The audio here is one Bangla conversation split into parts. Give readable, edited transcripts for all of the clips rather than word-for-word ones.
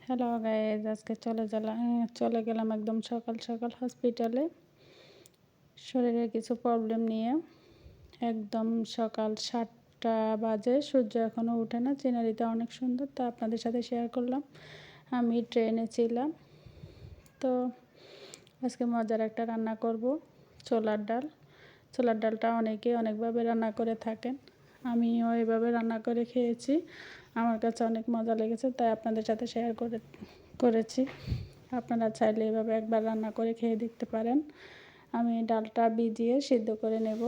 হ্যালো গাইজ, আজকে চলে গেলাম একদম সকাল সকাল হসপিটালে শরীরের কিছু প্রবলেম নিয়ে। একদম সকাল 7টা বাজে, সূর্য এখনও ওঠে না। সিনারিটা অনেক সুন্দর, তো আপনাদের সাথে শেয়ার করলাম। আমি ট্রেনে ছিলাম। তো আজকে মজার একটা রান্না করব, ছোলার ডাল। ছোলার ডালটা অনেকে অনেকভাবে রান্না করে থাকেন, আমিও এভাবে রান্না করে খেয়েছি। আমার কাছে অনেক মজা লেগেছে, তাই আপনাদের সাথে শেয়ার করেছি। আপনারা চাইলে এভাবে একবার রান্না করে খেয়ে দেখতে পারেন। আমি ডালটা ভিজিয়ে সিদ্ধ করে নেব,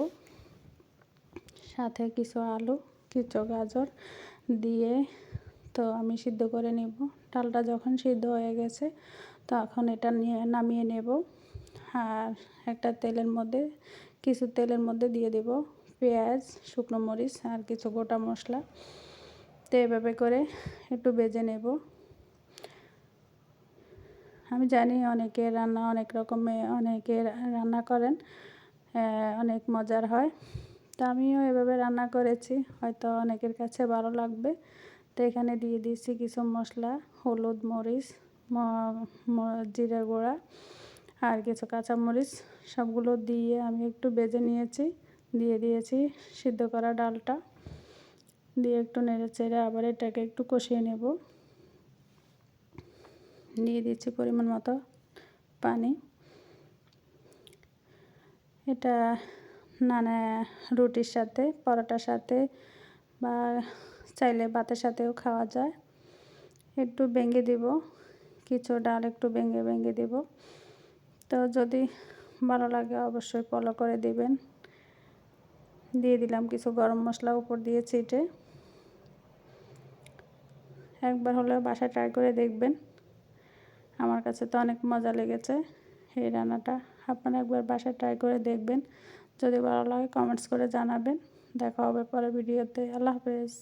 সাথে কিছু আলু, কিছু গাজর দিয়ে তো আমি সিদ্ধ করে নেব। ডালটা যখন সিদ্ধ হয়ে গেছে তখন এটা নামিয়ে নেব। আর একটা কিছু তেলের মধ্যে দিয়ে দেব পেঁয়াজ, শুকনো মরিচ আর কিছু গোটা মশলা। তো এভাবে করে একটু ভেজে নেব। আমি জানি অনেকে রান্না করেন, অনেক মজার হয়। তো আমিও এভাবে রান্না করেছি, হয়তো অনেকের কাছে ভালো লাগবে। তো এখানে দিয়ে দিয়েছি কিছু মশলা, হলুদ, মরিচ, জিরা গুঁড়া আর কিছু কাঁচামরিচ। সবগুলো দিয়ে আমি একটু ভেজে নিয়েছি। দিয়ে দিয়েছি সিদ্ধ করা ডালটা, দিয়ে একটু নেড়ে চেড়ে আবার এটাকে একটু কষিয়ে নেব। দিয়ে দিচ্ছি পরিমাণ মতো পানি। এটা রুটির সাথে, পরোটার সাথে বা চাইলে ভাতের সাথেও খাওয়া যায়। একটু ভেঙে দিব, কিছু ডাল একটু ভেঙে দিব। তো যদি ভালো লাগে অবশ্যই ফলো করে দিবেন। দিয়ে দিলাম কিছু গরম মশলা উপর দিয়ে ছিটে। একবার হলেও বাসায় ট্রাই করে দেখবেন। আমার কাছে তো অনেক মজা লেগেছে এই রান্নাটা। আপনারা একবার বাসায় ট্রাই করে দেখবেন। যদি ভালো লাগে কমেন্টস করে জানাবেন। দেখা হবে পরের ভিডিওতে। আল্লাহ হাফেজ।